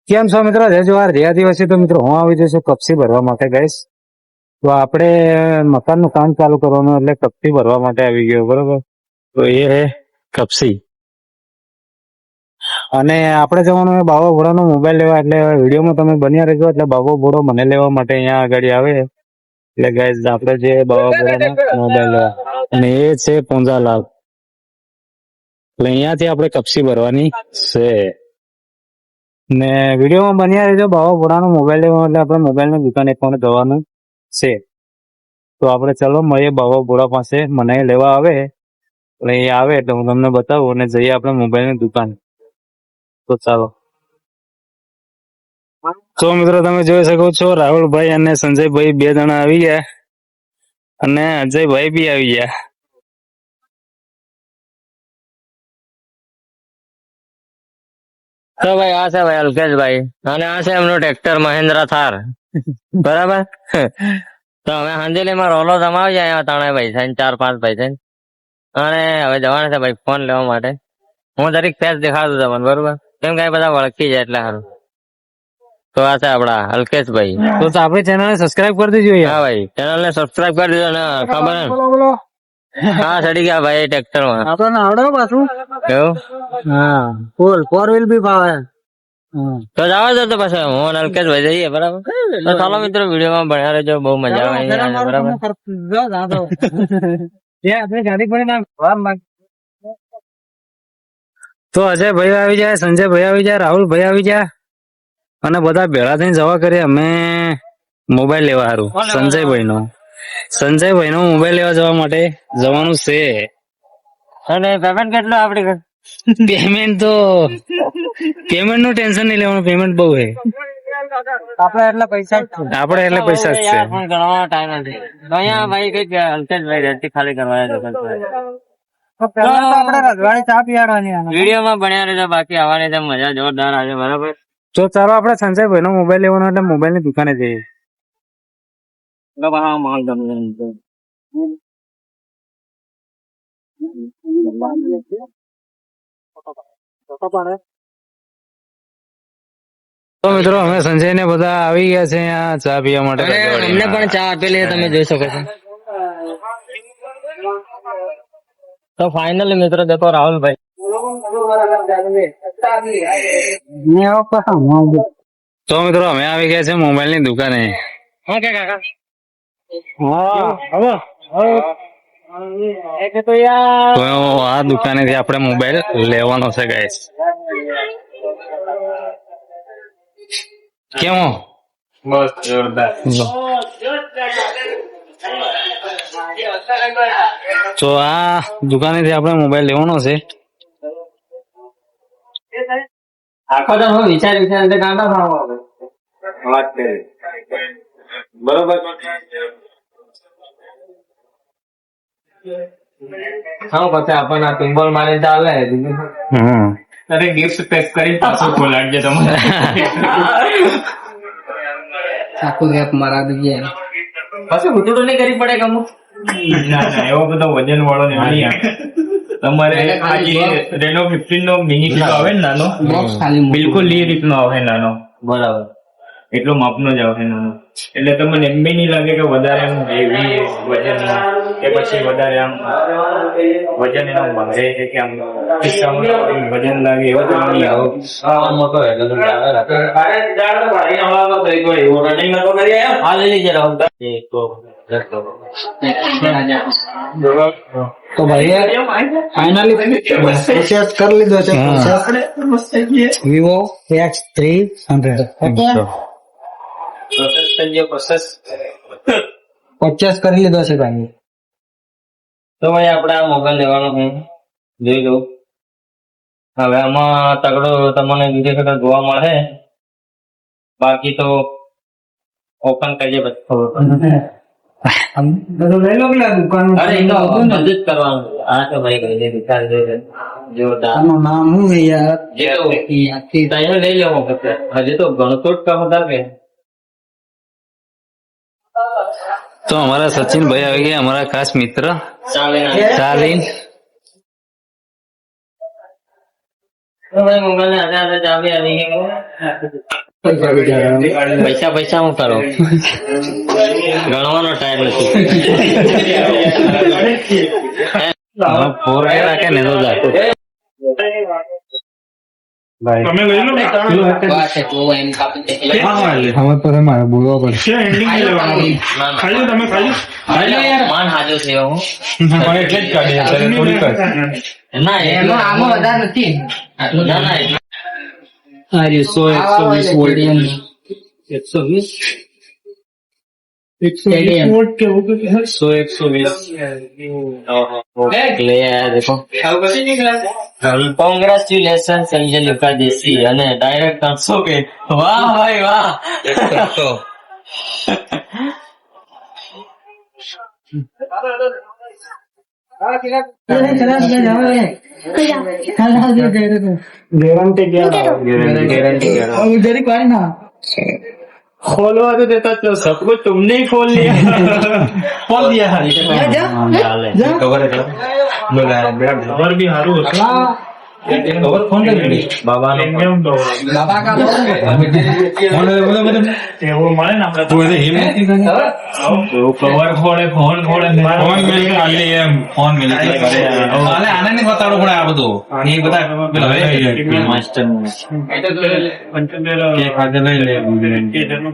કેમ છો મિત્રો? જય જવાહર જય આદિવાસી. તો મિત્રો હું આવી જઈશું કપસી ભરવા માટે ગાઈસ. તો આપણે મકાનનું કામ ચાલુ કરવાનું એટલે કપસી ભરવા માટે આવી ગયો બરોબર. તો એ હે કપસી અને આપણે જવાનું હોય બાબા ભોળાનો મોબાઈલ લેવા. એટલે વિડીયોમાં તમે બન્યા રહેજો. એટલે બાબા ભોળો મને લેવા માટે અહીંયા આગળ આવે. એટલે ગાઈસ આપણે જે બાબા ભોળાનો મોબાઈલ લેવા અને એ છે પૂંજાલાલ. એટલે અહીંયાથી આપણે કપસી ભરવાની છે ને વિડીયોમાં બન્યા રહેજો. બાબા ભોળાનો મોબાઈલ લેવા એટલે આપણે મોબાઈલની દુકાને પણ જવાનું છે. તો આપણે ચલો મળીએ બાબા ભોળા પાસે. મને લેવા આવે એટલે અહીંયા આવે એટલે હું તમને બતાવું અને જઈએ આપણે મોબાઈલની દુકાન. તો ચાલો. તો મિત્રો તમે જોઈ શકો છો રાહુલભાઈ અને સંજયભાઈ બે જણા આવી ગયા અને અજયભાઈ બી આવી ગયા. તો ભાઈ આ છે ભાઈ અલ્કેશભાઈ અને આ છે એમનું ટ્રેક્ટર મહિન્દ્રા થાર બરાબર. તો હવે હાંજેલીમાં રોલો જમાવી જાય ત્રણે ભાઈ છે 4-5 ભાઈ છે અને હવે જવાના છે ભાઈ ફોન લેવા માટે. હું દરેક ફેસ દેખાડું તમને બરોબર, કેમ કે બધા વળખી જાય એટલે સારું. તો આ છે આપડા અલ્કેશભાઈ. તો આપણી ચેનલને સબસ્ક્રાઇબ કરી દેજો. હા ભાઈ ચેનલ ને સબસ્ક્રાઇબ કરી દીધો ને ખબર ને. હા ચડી ગયા ભાઈ ટ્રેક્ટર માં. આપણને આવડે પાછું કેવું? હા ફોર વ્હીલ બી ફાવે. તો જવા દો તો પછી હું અલ્કેશભાઈ જઈએ બરાબર. તો ચાલો મિત્રો વિડીયોમાં બન્યા રહેજો, બહુ મજા આવે બરાબર. તો અજયભાઈ આવી જાય, સંજયભાઈ આવી જાય, રાહુલભાઈ આવી જાય અને બધા ભેળા થઈને જવા કરીએ અમે મોબાઈલ લેવા સારું. સંજયભાઈ નો મોબાઈલ લેવા જવા માટે જવાનું છે. અને પેમેન્ટ કેટલું આપડે? પેમેન્ટ નું ટેન્શન નહીં લેવાનું. પેમેન્ટ બહુ છે આપડે એટલે પૈસા જ છે. આપણે એટલે પૈસા જ છે. પણ ગણવાનો ટાઈમ નથી. તો અહીંયા ભાઈ કઈક અલ્કેશભાઈ રેતી ખાલી કરવા વિડીયોમાં બન્યા રહેજો, બાકી આવવાની તો મજા જોરદાર આવે બરાબર. તો ચાલો આપણે સંજયભાઈ નો મોબાઈલ લેવાનો એટલે મોબાઈલ ની દુકાને જઈએ. તો મિત્રો અમે સંજય ને બધા આવી ગયા છે અહીંયા ચા પીવા માટે. અમને પણ ચા આપેલી તમે જોઈ શકો છો. તો ફાઇનલી મિત્રો દેખો રાહુલભાઈ. તો મિત્રો અમે આવી ગયા છે મોબાઈલ ની દુકાને. હા કે કાકા? તો આ દુકાનેથી આપણે મોબાઈલ લેવાનો છે ગાઈસ. કેવો? બસ જોરદાર. તો આ દુકાનેથી આપણે મોબાઈલ લેવાનો છે. આખો તો હું વિચાર ગાંડા ભાવ વાત કરી બરોબર. હા પછી આપણને આ પિંબોલ મારી ચાલે. અરે ગિફ્ટ પેક કરી પાછું ખોલાડજે તમારે. આખું ગેપ મારા દઈએ પછી ઉતરું નહીં કરી પડે કમું. ના એવો બધો વજન વાળો નહીં આવે. તમારે રેનો 15 નો મિની કિલો આવે ને નાનો, બિલકુલ એ રીતનો આવે નાનો બરાબર. એટલો માપનો જ આવે નાનો. એટલે તમને એમ બી નહીં લાગે કે વધારે આમ હેવી વજન કે પછી વધારે આમ વજન એનો ભારે છે કે આમ ખિસ્સામાં વજન લાગે એવો તો નહીં આવો. મોટો હા લઈ લીજે રાહુલ. તો ભાઈ ફાઇનલી પરચેસ કરી લીધો છે. વિવો X300 પરચેસ કરી લીધો છે ભાઈ. તો ભાઈ આપડે આ મોબાઈલ લેવાનો હું જોઈ લઉં. હવે આમાં તગડો તમને બીજે વખત જોવા મળે, બાકી તો ઓપન કરીએ પછી ખબર પડે. લઈ લો કે દુકાન. અરે એ તો મદદ કરવાનું. આ તો ભાઈ કઈ વિચાર જોરદાર. નામ શું છે યાર? તૈયાર લઈ લેવો હજી તો ગણતોટ કામ હતા કે. તો અમારા સચિનભાઈ આવી ગયા, અમારા ખાસ મિત્ર. ચાલીન મોબાઈલ ને આધા ચાવી આવી પૈસા હું કરો ગણવાનો ટાઈમ નથી રાખે ને તો જાય તમે લઈ લો ને. હવે તો મારે બોલવા પડશે છે ending નહીં લેવાનું. ખાઈ લો તમે, ખાઈ લો. માન હાજો છે હું પણ એટલે જ કાઢી અત્યારે થોડીક જ. ના એમાં આમાં વધારે નથી ના ના આ 100 120 વોલ્ટ 120 વોટ કેવું કે 100 120 ले आया देखो कांग्रेचुलेशन संजय लुका देसी અને ડાયરેક્ટ 300 કે વાહ ભાઈ વાહ 300 ગેરંટી ક્યાં खोलवा तो देता तो सब कुछ तुमने ही खोल लिया खोल दिया કવર ખબર બી સારું હતું. કવર ફોન કરી बाबा Premium cover. એવું મળે ને આપણે તો. कवर फोड़े फोन फोड़े ફોન મિલી આને નહીં બતાડવું પડે આ બધું એ બધા માસ્ટર પંચોતેર. લઈ લે કે તેનું